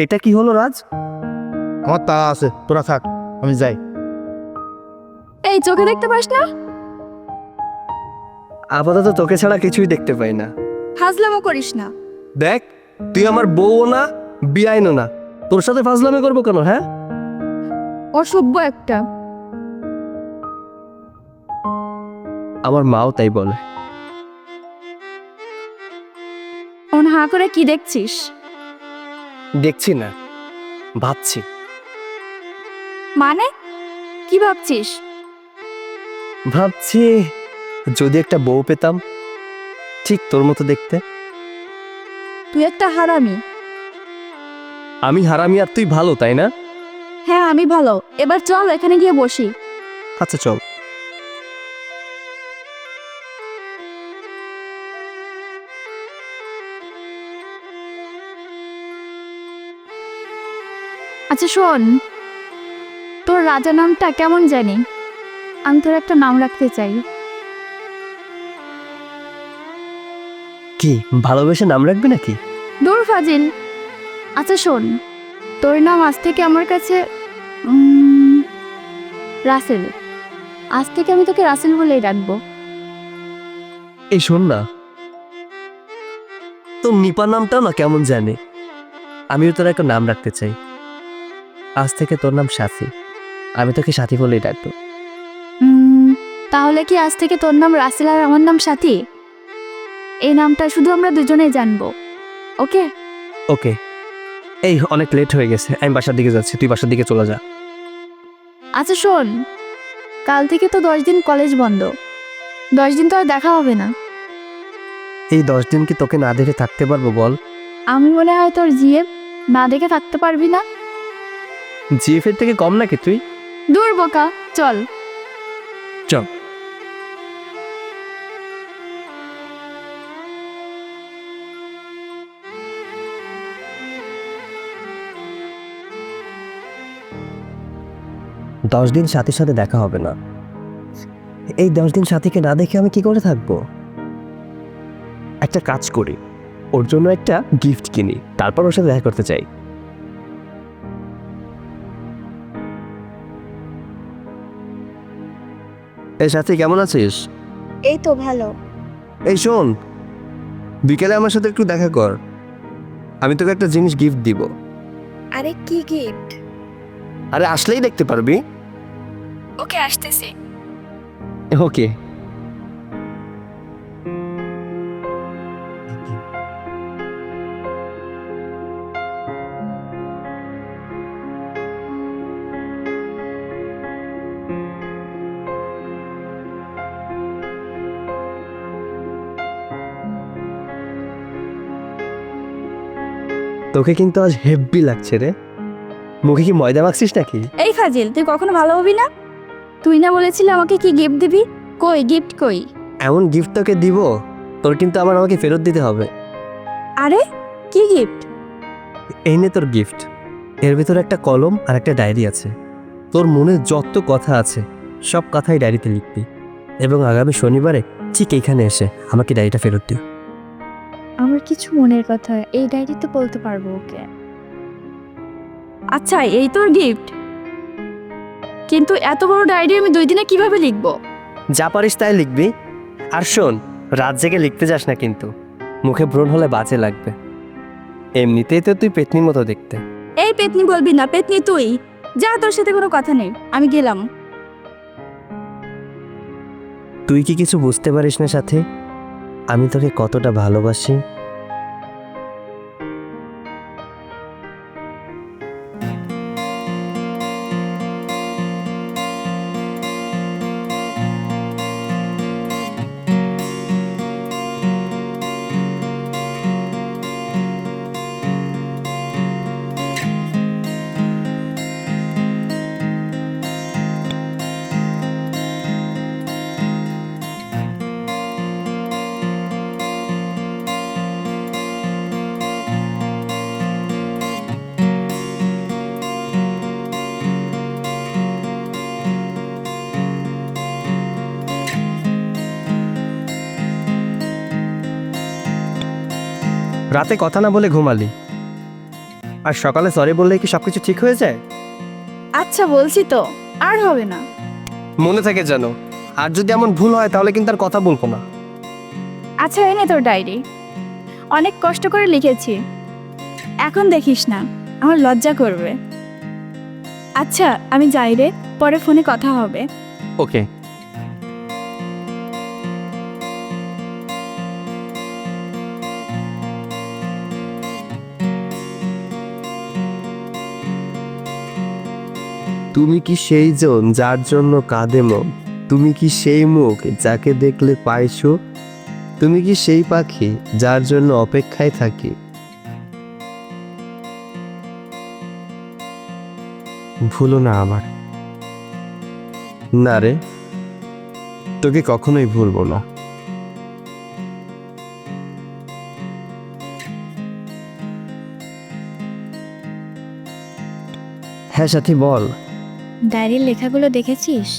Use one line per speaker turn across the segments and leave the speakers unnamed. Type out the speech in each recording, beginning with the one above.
এটা কি হলো রাজ?
আমার তাড়া আছে, তোরা থাক, আমি যাই।
এই চোখে দেখতে পাস না?
আপাতত তোকে ছাড়া কিছুই দেখতে পাই না।
হাজলামো করিস না।
দেখ, তুই আমার বউও না, বিয়াইনও না, তোর সাথে ফাজলামি করবো কেন? হ্যাঁ,
অসভ্য একটা।
আমার মাও তাই বলে।
অন হা করে কি দেখছিস?
দেখছি না, ভাবছি।
মানে কি ভাবছিস?
ভাবছি যদি একটা বউ পেতাম ঠিক তোর মতো দেখতে।
তুই একটা হারামি।
আমি হারামি আর তুই ভালো, তাই না?
হ্যাঁ আমি ভালো। এবার চল এখানে গিয়ে বসি।
আচ্ছা চল।
আচ্ছা শোন, তোর রাজা নামটা কেমন জানি, আমি তোর একটা নাম রাখতে চাই।
কি ভালোবেসে নাম রাখবি নাকি?
দূর ফাজিল। আচ্ছা শোন, তোর নাম আজ থেকে আমার কাছে রাসেল। আজ থেকে আমি তোকে রাসেল বলেই ডাকবো।
এই শোন না, তোর নিপা নামটাও না কেমন জানে। আমিও তোর একটা নাম রাখতে চাই। আজ থেকে তোর নাম সাথী, আমি তোকে সাথী বলেই ডাকবো।
তাহলে কি আজ থেকে তোর নাম রাসেল আর আমার নাম সাথী? এই নামটা শুধু আমরা দুজনেই জানবো, ওকে?
ওকে। এই অনেক লেট হয়ে গেছে, আমি বাসার দিকে যাচ্ছি, তুই বাসার দিকে চলে যা।
আচ্ছা শোন, কাল থেকে তো 10 দিন কলেজ বন্ধ। 10 দিন তো আর দেখা হবে না।
এই 10 দিন কি তোকে না দেখে থাকতে পারবো বল?
আমি মনে হয় তোর জিএফ না দেখে থাকতে পারবি না।
জিএফ এর থেকে কম নাকি তুই?
দূর বোকা, চল।
চল। দশ দিন সাথীর সাথে দেখা হবে না। এই 10 দিন সাথীকে না দেখে আমি কি করে থাকবো? একটা কাজ করি, ওর জন্য একটা গিফট কিনি, তারপর ওর সাথে দেখা করতে চাই। এই সাথী কেমন আছিস?
এই তো ভালো।
এই শোন, বিকেলে আমার সাথে একটু দেখা কর, আমি তোকে একটা জিনিস গিফট দিব।
আরে কি গিফট?
আরে আসলেই দেখতে পারবি।
ওকে আসতেছি।
ওকে। তোকে কিন্তু আজ হেব্বি লাগছে রে। মুখে কি ময়দা মাখছিস নাকি?
এই ফাজিল, তুই কখনো ভালো হবি না? তুই না বলেছিলি আমাকে কি গিফট দিবি? কই গিফট কই?
এমন গিফট তোকে দিব, তোর কিন্তু আবার আমাকে ফেরত দিতে হবে।
আরে কি গিফট?
এই নে তোর গিফট। এর ভিতরে একটা কলম আর একটা ডায়েরি আছে। তোর মনে যত কথা আছে সব কথাই ডায়েরিতে লিখবি, এবং আগামী শনিবারে ঠিক এইখানে এসে আমাকে ডায়েরিটা ফেরত দিও।
আমার কিছু মনের কথা এই ডায়েরিতে বলতে পারবো ওকে। আচ্ছা এই তোর গিফট, কিন্তু এত বড় ডায়েরি আমি 2 দিনে কিভাবে লিখবো?
যা পারিস তাই লিখবি। আর শোন, রাত জেগে লিখতে যাস না কিন্তু, মুখে ব্রণ হলে বাজে লাগবে। এমনিতেই তো তুই পেতনির মতো দেখতে।
এই পেতনি বলবি না, পেতনি তুই। যা, তোর সাথে কোনো কথা নেই, আমি গেলাম।
তুই কি কিছু বুঝতে পারিস না সাথে, আমি তোকে কতটা ভালোবাসি? রাতে কথা না বলে ঘুমালি, আর সকালে সরি বললে কি সব কিছু ঠিক হয়ে যায়?
আচ্ছা বলছি তো, আর হবে না।
মনে থাকে যেন, আর যদি এমন ভুল হয় তাহলে কিন্তু আর কথা বলবো না।
আচ্ছা এনে তোর ডায়েরি, অনেক কষ্ট করে লিখেছি। এখন দেখিস না, আমার লজ্জা করবে। আচ্ছা আমি যাই রে, পরে ফোনে কথা হবে।
ওকে। তুমি কি সেই জন যার জন্য কাঁদে মন? তুমি কি সেই মুখ যাকে দেখলে পাইছো? তুমি কি সেই পাখি যার জন্য অপেক্ষায় থাকি? ভুলো না আমার। না রে, তোকে কখনোই ভুলবো না। হ্যাঁ সাথী বল।
ডায়েরির লেখাগুলো দেখেছিস?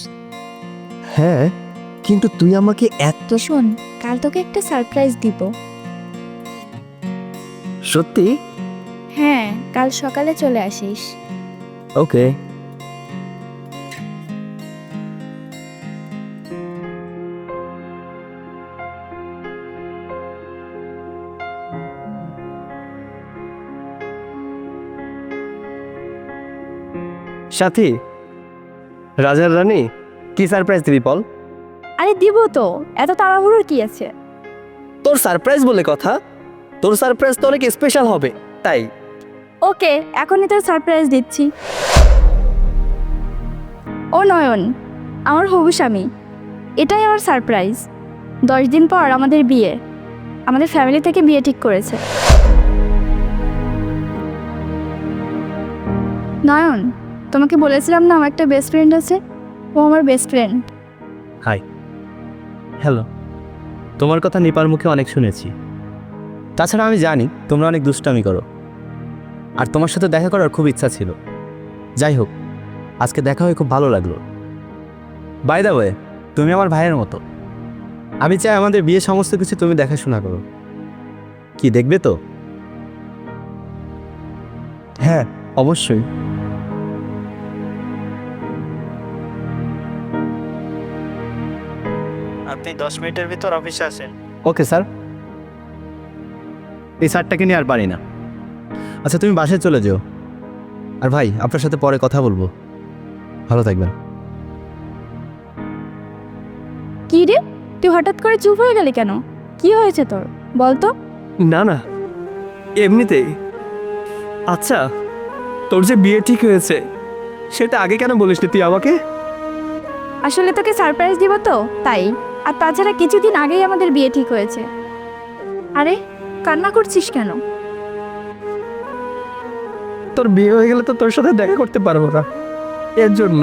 হ্যাঁ, কিন্তু তুই আমাকে
তো শোন, কাল তোকে একটা সারপ্রাইজ দিব।
সত্যি?
হ্যাঁ, কাল সকালে চলে আসিস।
ওকে। সাথী, রাজার রানী, কি সারপ্রাইজ দিবি বল?
আরে দিব তো, এত তাড়াহুড়োর কি আছে?
তোর সারপ্রাইজ বলে কথা, তোর সারপ্রাইজ তো অনেক স্পেশাল হবে, তাই।
ওকে, এখনই তোর সারপ্রাইজ দিচ্ছি। ও নয়ন, আমার হবু স্বামী, এটাই আমার সারপ্রাইজ। 10 দিন পর আমাদের বিয়ে, আমাদের ফ্যামিলি থেকে বিয়ে ঠিক করেছে। নয়ন, তোমাকে বলেছিলাম না আমার একটা বেস্ট ফ্রেন্ড আছে, ও আমার বেস্ট ফ্রেন্ড।
হাই। হ্যালো। তোমার কথা নিপার মুখে অনেক শুনেছি। তাছাড়া আমি জানি তোমরা অনেক দুষ্টামি করো, আর তোমার সাথে দেখা করার খুব ইচ্ছা ছিল। যাই হোক, আজকে দেখা হয়ে খুব ভালো লাগলো। বাই দ্য ওয়ে, তুমি আমার ভাইয়ের মতো। আমি চাই আমাদের বিয়ে সমস্ত কিছু তুমি দেখাশোনা করো। কি দেখবে তো?
হ্যাঁ, অবশ্যই।
আপনি 10 মিনিটের ভিতর অফিসে আসেন। Okay sir. এই স্যারটাকে নিয়ে আর পারি না। আচ্ছা তুমি বাসায় চলে যেও। আর ভাই, আপনার সাথে পরে কথা বলবো। ভালো থাকবেন।
কি রে, তুই হঠাৎ করে চুপ হয়ে গেলি কেন? কি হয়েছে তোর, বল তো।
না না, এমনিতেই। আচ্ছা, তোর যে বিয়ে ঠিক হয়েছে সেটা আগে কেন বলিসনি তুই আমাকে?
আসলে তোকে সারপ্রাইজ দিব তো, তাই। আর তাছাড়া কিছুদিন আগেই আমাদের বিয়ে ঠিক হয়েছে। আরে কান্না করছিস কেন?
তোর বিয়ে হয়ে গেলে তো তোর সাথে দেখা করতে পারবো না, এর জন্য।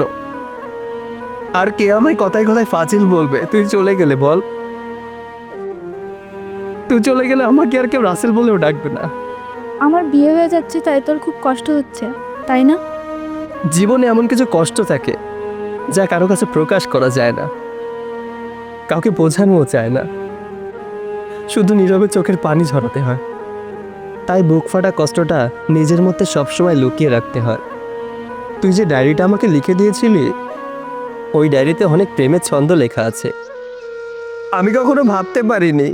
আর কে আমায় কথায় কথায় ফাজিল বলবে তুই চলে গেলে, বল? তুই চলে গেলে আমাকে আর কেউ রাসেল বলেও ডাকবে না।
আমার বিয়ে হয়ে যাচ্ছে তাই তোর খুব কষ্ট হচ্ছে, তাই না?
জীবনে এমন কিছু কষ্ট থাকে যা কারো কাছে প্রকাশ করা যায় না, কাউকে বোঝানোও যায় না, শুধু নীরবে চোখের পানি ঝরাতে হয়। তাই বুক ফাটা কষ্টটা নিজের মধ্যে সবসময় লুকিয়ে রাখতে হয়। তুই যে ডায়েরিটা আমাকে লিখে দিয়েছিলি, ওই ডায়েরিতে অনেক প্রেমের ছন্দ লেখা আছে। আমি কখনো ভাবতে পারিনি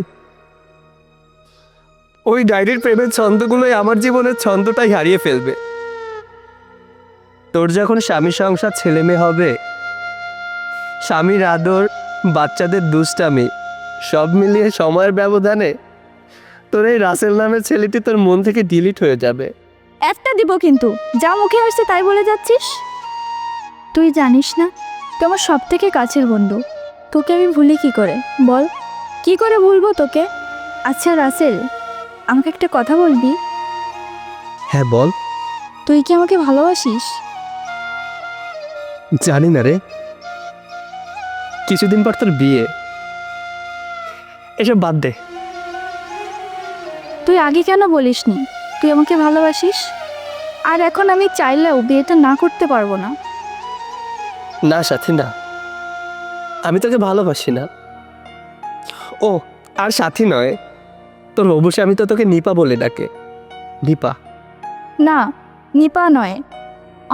ওই ডায়েরির প্রেমের ছন্দগুলোই আমার জীবনের ছন্দটাই হারিয়ে ফেলবে। তোর যখন স্বামী সংসার ছেলে মেয়ে হবে, স্বামীর আদর, বাচ্চাদের দুষ্টামি সব মিলিয়ে সময়ের ব্যবধানে তোর এই রাসেল নামের ছেলেটি তোর মন থেকে ডিলিট হয়ে যাবে।
একটা দিব কিন্তু, যা মুখে আসছে তাই বলে যাচ্ছিস। তুই জানিস না, তুই আমার সব থেকে কাছের বন্ধু। তোকে আমি ভুলি কি করে, বল? কি করে ভুলবো তোকে? আচ্ছা রাসেল, আমাকে একটা কথা বলবি?
হ্যাঁ বল।
তুই কি আমাকে ভালোবাসিস?
জানি না রে, কিছুদিন পর তোর বিয়ে, এসব বাদ দে।
তুই আগে কেন বলিসনি তুই আমাকে ভালোবাসিস? আর এখন আমি চাইলেও বিয়েটা না করতে পারবো না।
না সাথী না, আমি তোকে ভালোবাসি না। ও আর সাথী নয়, তোর অবশ্যই আমি তো তোকে নিপা বলে ডাকে। নিপা।
না, নিপা নয়,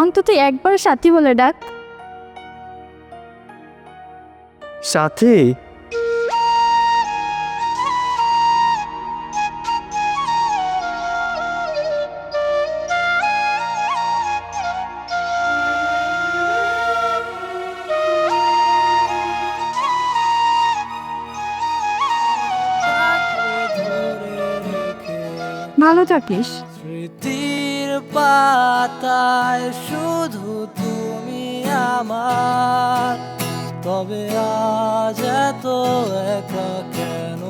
অন্তত একবার সাথী বলে ডাক।
সাথে
ভালো থাকিস।
স্মৃতির পাতায় শুধু তুমি আমার, তবে আজ এত একা কেন